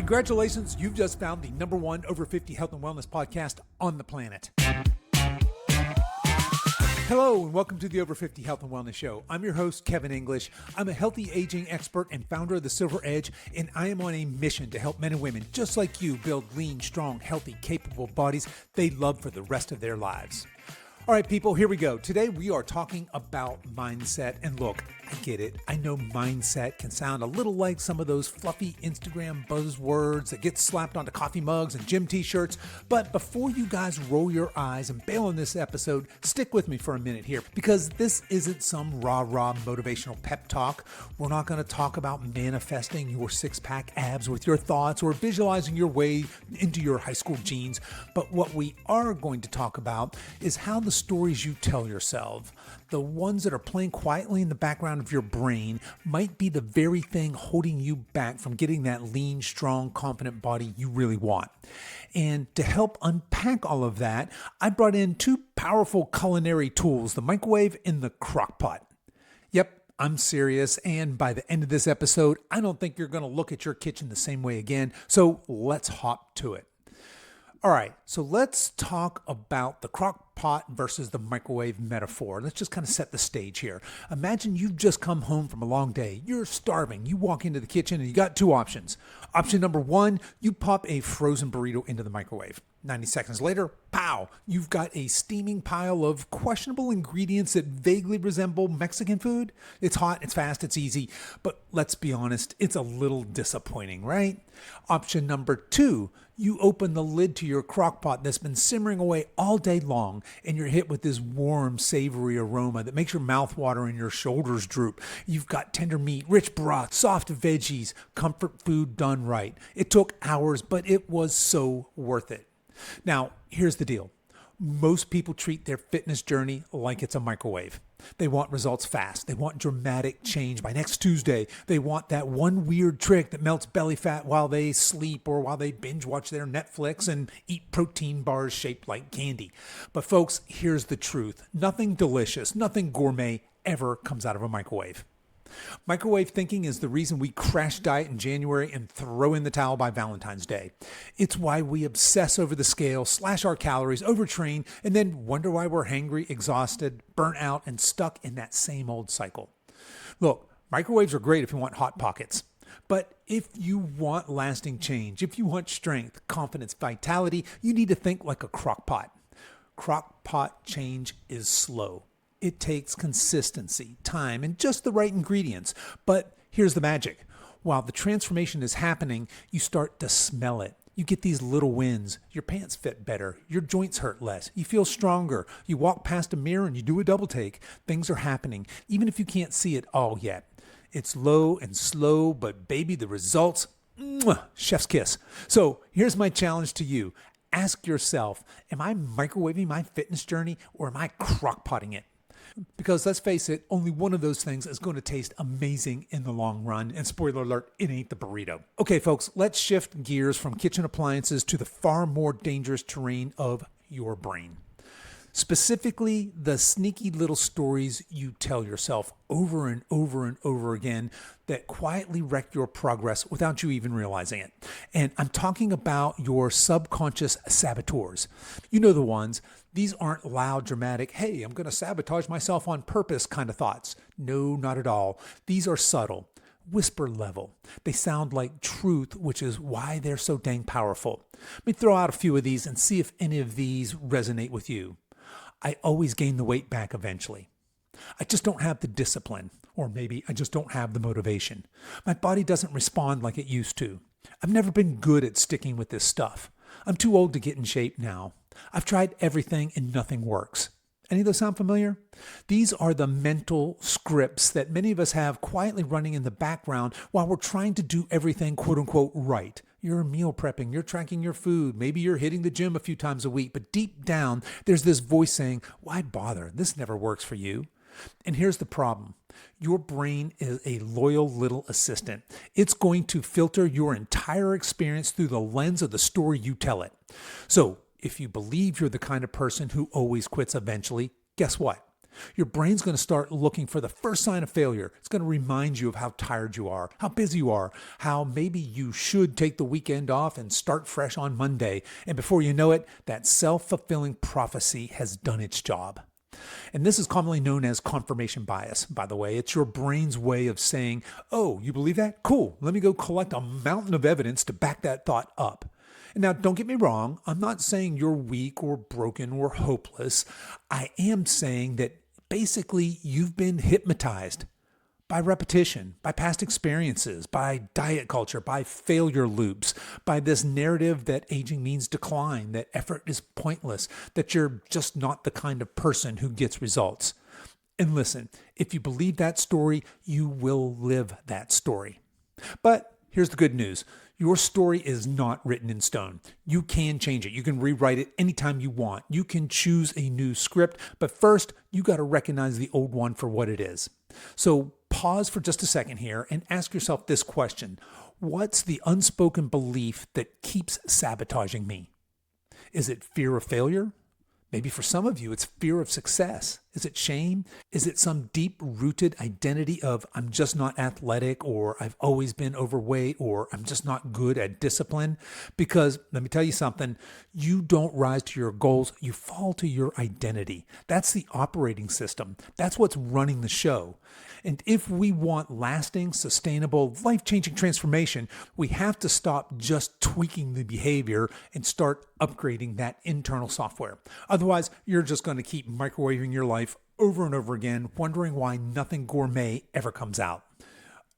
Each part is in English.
Congratulations, you've just found the #1 over 50 health and wellness podcast on the planet. Hello and welcome to the Over 50 Health and Wellness Show. I'm your host, Kevin English. I'm a healthy aging expert and founder of The Silver Edge, and I am on a mission to help men and women just like you build lean, strong, healthy, capable bodies they love for the rest of their lives. All right, people, here we go. Today we are talking about mindset. And look, I get it. I know mindset can sound a little like some of those fluffy Instagram buzzwords that get slapped onto coffee mugs and gym t-shirts. But before you guys roll your eyes and bail on this episode, stick with me for a minute here, because this isn't some rah-rah motivational pep talk. We're not going to talk about manifesting your six-pack abs with your thoughts or visualizing your way into your high school jeans. But what we are going to talk about is how the stories you tell yourself, the ones that are playing quietly in the background of your brain, might be the very thing holding you back from getting that lean, strong, confident body you really want. And to help unpack all of that, I brought in two powerful culinary tools, the microwave and the crockpot. Yep, I'm serious, and by the end of this episode, I don't think you're going to look at your kitchen the same way again, so let's hop to it. All right, so let's talk about the crock pot versus the microwave metaphor. Let's just kind of set the stage here. Imagine you've just come home from a long day. You're starving. You walk into the kitchen and you got two options. Option number one, you pop a frozen burrito into the microwave. 90 seconds later, pow, you've got a steaming pile of questionable ingredients that vaguely resemble Mexican food. It's hot, it's fast, it's easy, but let's be honest, it's a little disappointing, right? Option number two, you open the lid to your crock pot that's been simmering away all day long, and you're hit with this warm, savory aroma that makes your mouth water and your shoulders droop. You've got tender meat, rich broth, soft veggies, comfort food done right. It took hours, but it was so worth it. Now, here's the deal. Most people treat their fitness journey like it's a microwave. They want results fast. They want dramatic change by next Tuesday. They want that one weird trick that melts belly fat while they sleep or while they binge watch their Netflix and eat protein bars shaped like candy. But folks, here's the truth. Nothing delicious, nothing gourmet ever comes out of a microwave. Microwave thinking is the reason we crash diet in January and throw in the towel by Valentine's Day. It's why we obsess over the scale, slash our calories, overtrain, and then wonder why we're hangry, exhausted, burnt out, and stuck in that same old cycle. Look, microwaves are great if you want hot pockets. But if you want lasting change, if you want strength, confidence, vitality, you need to think like a crock pot. Crock pot change is slow. It takes consistency, time, and just the right ingredients. But here's the magic. While the transformation is happening, you start to smell it. You get these little wins. Your pants fit better. Your joints hurt less. You feel stronger. You walk past a mirror and you do a double take. Things are happening, even if you can't see it all yet. It's low and slow, but baby, the results, chef's kiss. So here's my challenge to you. Ask yourself, am I microwaving my fitness journey or am I crock-potting it? Because let's face it, only one of those things is going to taste amazing in the long run. And spoiler alert, it ain't the burrito. Okay, folks, let's shift gears from kitchen appliances to the far more dangerous terrain of your brain. Specifically, the sneaky little stories you tell yourself over and over and over again that quietly wreck your progress without you even realizing it. And I'm talking about your subconscious saboteurs. You know the ones. These aren't loud, dramatic, hey, I'm going to sabotage myself on purpose kind of thoughts. No, not at all. These are subtle, whisper level. They sound like truth, which is why they're so dang powerful. Let me throw out a few of these and see if any of these resonate with you. I always gain the weight back eventually. I just don't have the discipline, or maybe I just don't have the motivation. My body doesn't respond like it used to. I've never been good at sticking with this stuff. I'm too old to get in shape now. I've tried everything and nothing works. Any of those sound familiar? These are the mental scripts that many of us have quietly running in the background while we're trying to do everything quote unquote right. You're meal prepping, you're tracking your food, maybe you're hitting the gym a few times a week, but deep down, there's this voice saying, why bother? This never works for you. And here's the problem. Your brain is a loyal little assistant. It's going to filter your entire experience through the lens of the story you tell it. So if you believe you're the kind of person who always quits eventually, guess what? Your brain's going to start looking for the first sign of failure. It's going to remind you of how tired you are, how busy you are, how maybe you should take the weekend off and start fresh on Monday. And before you know it, that self-fulfilling prophecy has done its job. And this is commonly known as confirmation bias, by the way. It's your brain's way of saying, oh, you believe that? Cool. Let me go collect a mountain of evidence to back that thought up. And now, don't get me wrong. I'm not saying you're weak or broken or hopeless. I am saying that basically you've been hypnotized by repetition, by past experiences, by diet culture, by failure loops, by this narrative that aging means decline, that effort is pointless, that you're just not the kind of person who gets results. And listen, if you believe that story, you will live that story. But here's the good news. Your story is not written in stone. You can change it. You can rewrite it anytime you want. You can choose a new script, but first, you got to recognize the old one for what it is. So pause for just a second here and ask yourself this question. What's the unspoken belief that keeps sabotaging me? Is it fear of failure? Maybe for some of you, it's fear of success. Is it shame? Is it some deep-rooted identity of I'm just not athletic, or I've always been overweight, or I'm just not good at discipline? Because let me tell you something, you don't rise to your goals, you fall to your identity. That's the operating system. That's what's running the show. And if we want lasting, sustainable, life-changing transformation, we have to stop just tweaking the behavior and start upgrading that internal software. Otherwise, you're just going to keep microwaving your life over and over again, wondering why nothing gourmet ever comes out.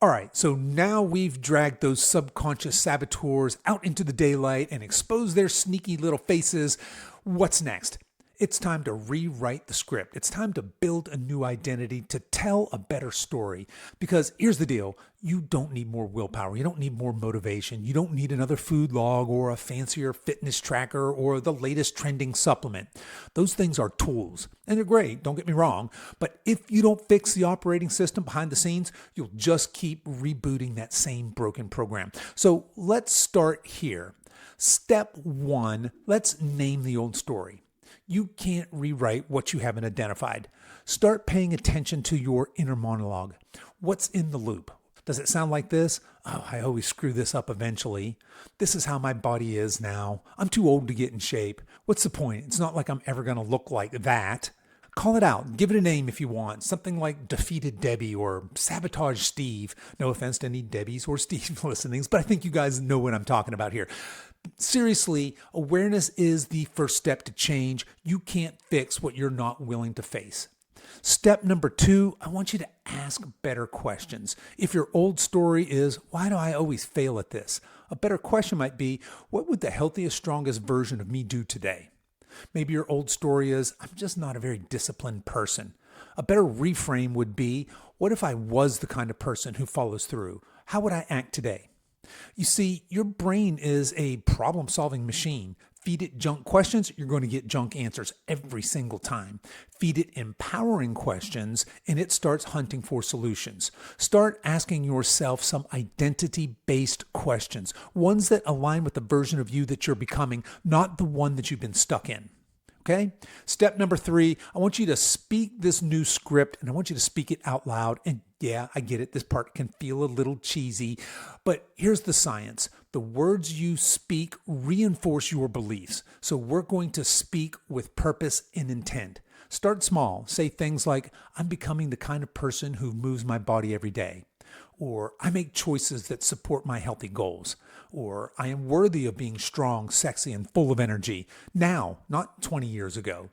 All right, so now we've dragged those subconscious saboteurs out into the daylight and exposed their sneaky little faces. What's next? It's time to rewrite the script. It's time to build a new identity, to tell a better story. Because here's the deal. You don't need more willpower. You don't need more motivation. You don't need another food log or a fancier fitness tracker or the latest trending supplement. Those things are tools, and they're great, don't get me wrong. But if you don't fix the operating system behind the scenes, you'll just keep rebooting that same broken program. So let's start here. Step one, let's name the old story. You can't rewrite what you haven't identified. Start paying attention to your inner monologue. What's in the loop? Does it sound like this? Oh, I always screw this up eventually. This is how my body is now. I'm too old to get in shape. What's the point? It's not like I'm ever going to look like that. Call it out. Give it a name if you want. Something like Defeated Debbie or Sabotage Steve. No offense to any Debbies or Steve listenings, but I think you guys know what I'm talking about here. Seriously, awareness is the first step to change. You can't fix what you're not willing to face. Step number 2, I want you to ask better questions. If your old story is, why do I always fail at this? A better question might be, what would the healthiest, strongest version of me do today? Maybe your old story is, I'm just not a very disciplined person. A better reframe would be, what if I was the kind of person who follows through? How would I act today? You see, your brain is a problem-solving machine. Feed it junk questions, you're going to get junk answers every single time. Feed it empowering questions, and it starts hunting for solutions. Start asking yourself some identity-based questions, ones that align with the version of you that you're becoming, not the one that you've been stuck in. Okay? Step number 3, I want you to speak this new script, and I want you to speak it out loud. And yeah, I get it. This part can feel a little cheesy, but here's the science. The words you speak reinforce your beliefs. So we're going to speak with purpose and intent. Start small. Say things like, I'm becoming the kind of person who moves my body every day. Or I make choices that support my healthy goals. Or I am worthy of being strong, sexy, and full of energy. Now, not 20 years ago.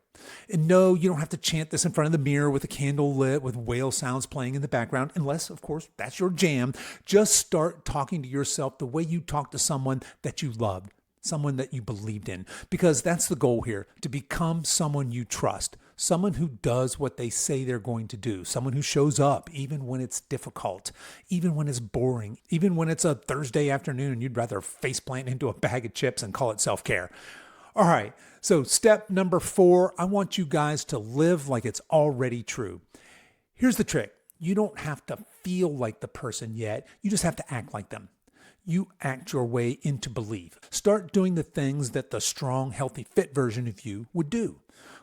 And no, you don't have to chant this in front of the mirror with a candle lit with whale sounds playing in the background, unless, of course, that's your jam. Just start talking to yourself the way you talk to someone that you loved, someone that you believed in. Because that's the goal here, to become someone you trust. Someone who does what they say they're going to do. Someone who shows up even when it's difficult, even when it's boring, even when it's a Thursday afternoon and you'd rather faceplant into a bag of chips and call it self-care. All right, so step number 4, I want you guys to live like it's already true. Here's the trick. You don't have to feel like the person yet. You just have to act like them. You act your way into belief. Start doing the things that the strong, healthy, fit version of you would do.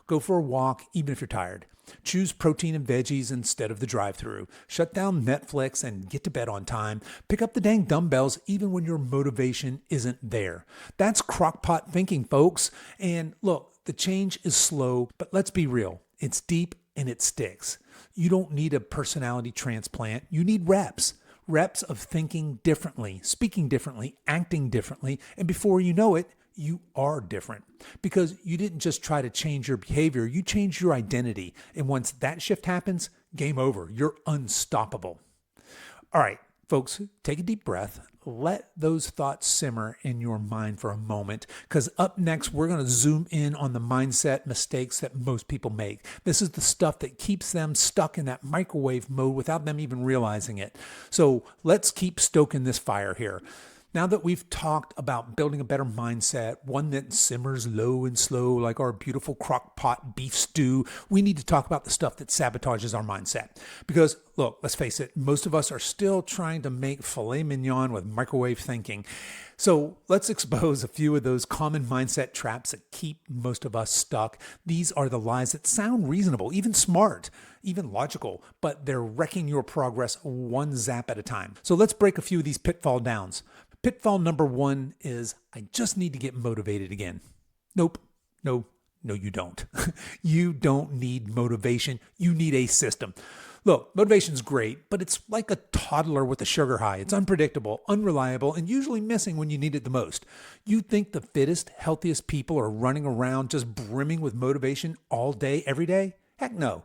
Go for a walk, even if you're tired. Choose protein and veggies instead of the drive-thru. Shut down Netflix and get to bed on time. Pick up the dang dumbbells even when your motivation isn't there. That's crockpot thinking, folks. And look, the change is slow, but let's be real. It's deep and it sticks. You don't need a personality transplant. You need reps. Reps of thinking differently, speaking differently, acting differently, and before you know it, you are different. Because you didn't just try to change your behavior, you changed your identity. And once that shift happens, game over. You're unstoppable. All right, folks, take a deep breath. Let those thoughts simmer in your mind for a moment, because up next, we're going to zoom in on the mindset mistakes that most people make. This is the stuff that keeps them stuck in that microwave mode without them even realizing it. So let's keep stoking this fire here. Now that we've talked about building a better mindset, one that simmers low and slow like our beautiful crock-pot beef stew, we need to talk about the stuff that sabotages our mindset. Because, look, let's face it, most of us are still trying to make filet mignon with microwave thinking. So let's expose a few of those common mindset traps that keep most of us stuck. These are the lies that sound reasonable, even smart, even logical, but they're wrecking your progress one zap at a time. So let's break a few of these pitfall downs. Pitfall number one is, I just need to get motivated again. Nope. No, you don't. You don't need motivation. You need a system. Look, motivation's great, but it's like a toddler with a sugar high. It's unpredictable, unreliable, and usually missing when you need it the most. You think the fittest, healthiest people are running around just brimming with motivation all day, every day? Heck no.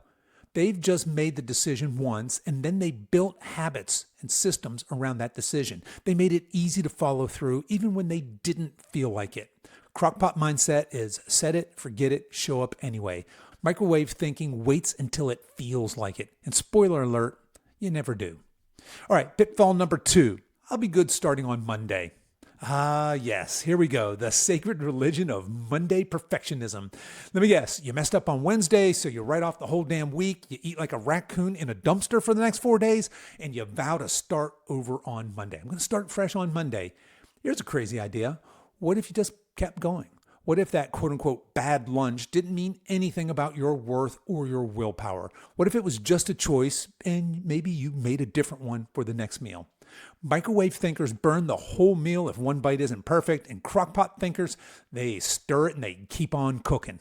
They've just made the decision once, and then they built habits and systems around that decision. They made it easy to follow through, even when they didn't feel like it. Crockpot mindset is set it, forget it, show up anyway. Microwave thinking waits until it feels like it. And spoiler alert, you never do. All right, pitfall number two. I'll be good starting on Monday. Yes, here we go. The sacred religion of Monday perfectionism. Let me guess, you messed up on Wednesday, so you write off the whole damn week, you eat like a raccoon in a dumpster for the next 4 days, and you vow to start over on Monday. I'm going to start fresh on Monday. Here's a crazy idea. What if you just kept going? What if that quote-unquote bad lunch didn't mean anything about your worth or your willpower? What if it was just a choice and maybe you made a different one for the next meal? Microwave thinkers burn the whole meal if one bite isn't perfect, and crockpot thinkers, they stir it and they keep on cooking.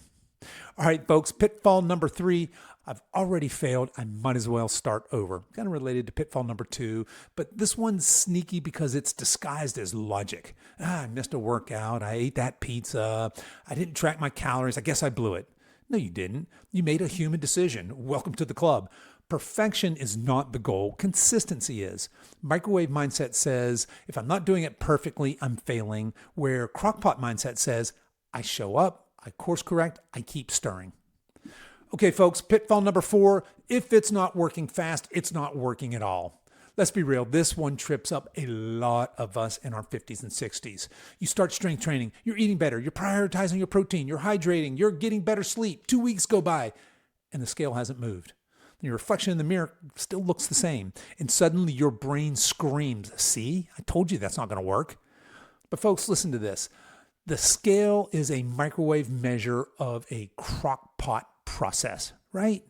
All right, folks, pitfall number three. I've already failed. I might as well start over. Kind of related to pitfall number two, but this one's sneaky because it's disguised as logic. I missed a workout. I ate that pizza. I didn't track my calories. I guess I blew it. No, you didn't. You made a human decision. Welcome to the club. Perfection is not the goal. Consistency is. Microwave mindset says, if I'm not doing it perfectly, I'm failing. Where crockpot mindset says, I show up, I course correct, I keep stirring. Okay, folks, pitfall number four. If it's not working fast, it's not working at all. Let's be real. This one trips up a lot of us in our 50s and 60s. You start strength training. You're eating better. You're prioritizing your protein. You're hydrating. You're getting better sleep. 2 weeks go by, and the scale hasn't moved. Your reflection in the mirror still looks the same. And suddenly your brain screams, see, I told you that's not going to work. But folks, listen to this. The scale is a microwave measure of a crockpot process, right?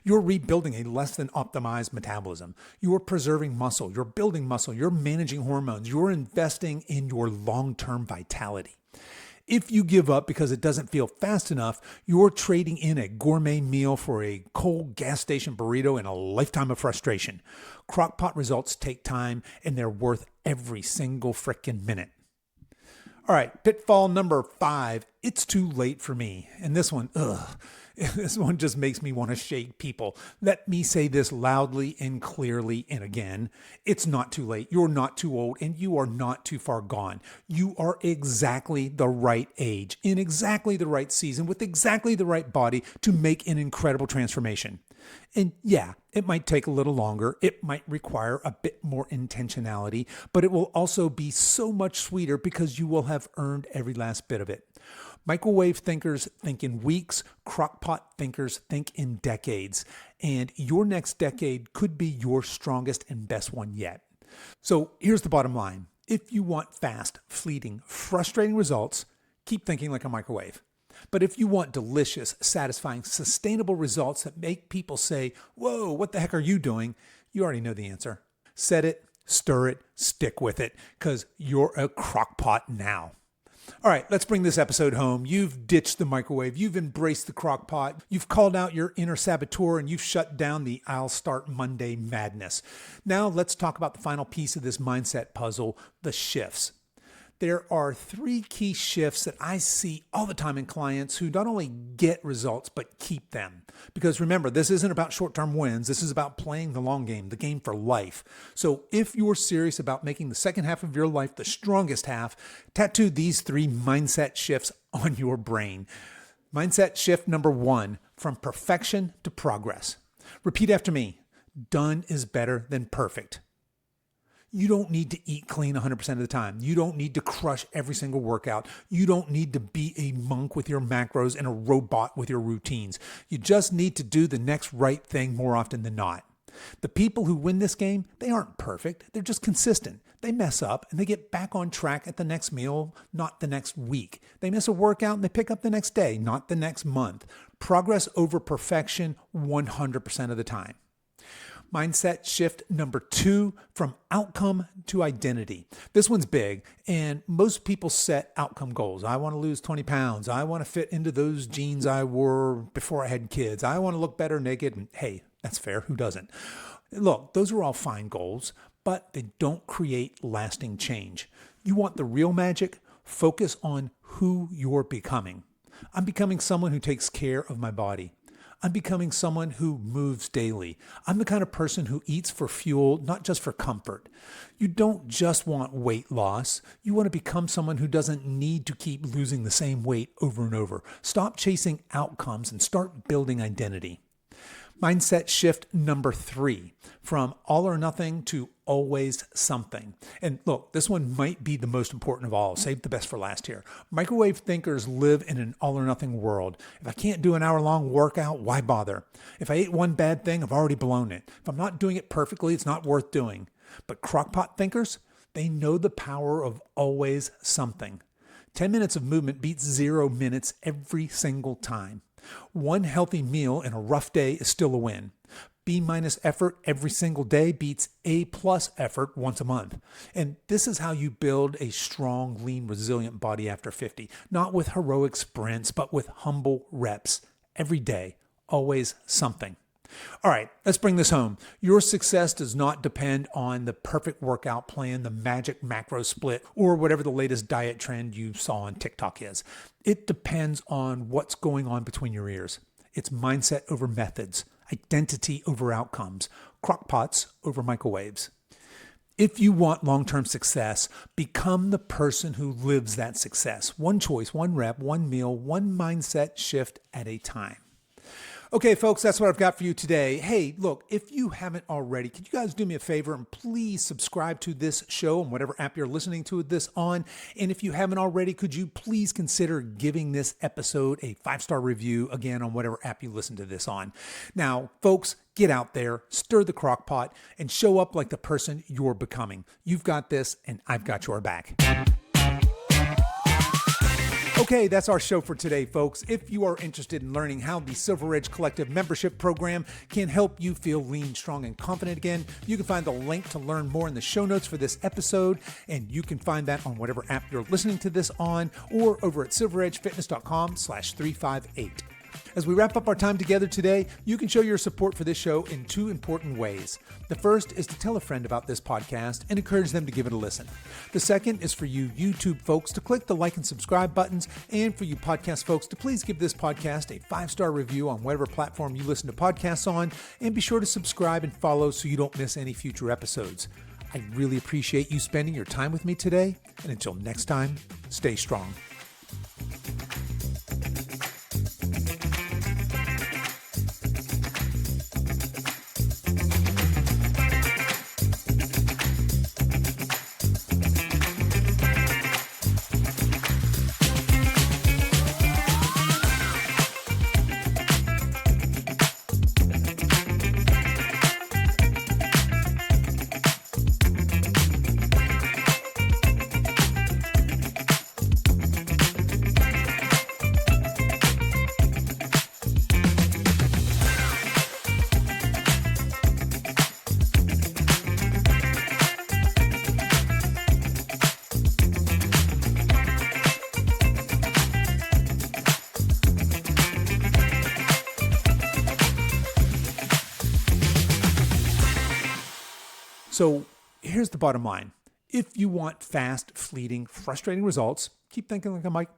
You're rebuilding a less than optimized metabolism. You're preserving muscle. You're building muscle. You're managing hormones. You're investing in your long-term vitality. If you give up because it doesn't feel fast enough, you're trading in a gourmet meal for a cold gas station burrito and a lifetime of frustration. Crockpot results take time, and they're worth every single frickin' minute. All right, pitfall number 5. It's too late for me. And this one, this one just makes me want to shake people. Let me say this loudly and clearly and again. It's not too late. You're not too old, and you are not too far gone. You are exactly the right age, in exactly the right season, with exactly the right body to make an incredible transformation. And yeah, it might take a little longer. It might require a bit more intentionality, but it will also be so much sweeter because you will have earned every last bit of it. Microwave thinkers think in weeks, crockpot thinkers think in decades, and your next decade could be your strongest and best one yet. So here's the bottom line. If you want fast, fleeting, frustrating results, keep thinking like a microwave. But if you want delicious, satisfying, sustainable results that make people say, whoa, what the heck are you doing? You already know the answer. Set it, stir it, stick with it, because you're a crockpot now. All right, let's bring this episode home. You've ditched the microwave. You've embraced the crockpot. You've called out your inner saboteur, and you've shut down the I'll start Monday madness. Now let's talk about the final piece of this mindset puzzle, the shifts. There are 3 key shifts that I see all the time in clients who not only get results, but keep them. Because remember, this isn't about short-term wins. This is about playing the long game, the game for life. So if you're serious about making the second half of your life the strongest half, tattoo these 3 mindset shifts on your brain. Mindset shift number 1, from perfection to progress. Repeat after me. Done is better than perfect. You don't need to eat clean 100% of the time. You don't need to crush every single workout. You don't need to be a monk with your macros and a robot with your routines. You just need to do the next right thing more often than not. The people who win this game, they aren't perfect. They're just consistent. They mess up and they get back on track at the next meal, not the next week. They miss a workout and they pick up the next day, not the next month. Progress over perfection 100% of the time. Mindset shift number 2, from outcome to identity. This one's big, and most people set outcome goals. I want to lose 20 pounds. I want to fit into those jeans I wore before I had kids. I want to look better naked. And hey, that's fair. Who doesn't? Look, those are all fine goals, but they don't create lasting change. You want the real magic? Focus on who you're becoming. I'm becoming someone who takes care of my body. I'm becoming someone who moves daily. I'm the kind of person who eats for fuel, not just for comfort. You don't just want weight loss. You want to become someone who doesn't need to keep losing the same weight over and over. Stop chasing outcomes and start building identity. Mindset shift number 3, from all or nothing to always something. And look, this one might be the most important of all. Save the best for last here. Microwave thinkers live in an all or nothing world. If I can't do an hour-long workout, why bother? If I ate one bad thing, I've already blown it. If I'm not doing it perfectly, it's not worth doing. But crockpot thinkers, they know the power of always something. 10 minutes of movement beats 0 minutes every single time. One healthy meal in a rough day is still a win. B- effort every single day beats A+ effort once a month. And this is how you build a strong, lean, resilient body after 50. Not with heroic sprints, but with humble reps. Every day, always something. All right, let's bring this home. Your success does not depend on the perfect workout plan, the magic macro split, or whatever the latest diet trend you saw on TikTok is. It depends on what's going on between your ears. It's mindset over methods, identity over outcomes, crockpots over microwaves. If you want long-term success, become the person who lives that success. One choice, one rep, one meal, one mindset shift at a time. Okay, folks, that's what I've got for you today. Hey, look, if you haven't already, could you guys do me a favor and please subscribe to this show on whatever app you're listening to this on? And if you haven't already, could you please consider giving this episode a 5-star review, again, on whatever app you listen to this on? Now, folks, get out there, stir the crock pot, and show up like the person you're becoming. You've got this, and I've got your back. Okay, that's our show for today, folks. If you are interested in learning how the Silver Edge Collective membership program can help you feel lean, strong, and confident again, you can find the link to learn more in the show notes for this episode, and you can find that on whatever app you're listening to this on, or over at silveredgefitness.com/358. As we wrap up our time together today, you can show your support for this show in 2 important ways. The first is to tell a friend about this podcast and encourage them to give it a listen. The second is for you YouTube folks to click the like and subscribe buttons, and for you podcast folks to please give this podcast a 5-star review on whatever platform you listen to podcasts on, and be sure to subscribe and follow so you don't miss any future episodes. I really appreciate you spending your time with me today, and until next time, stay strong. So here's the bottom line. If you want fast, fleeting, frustrating results, keep thinking like I'm like,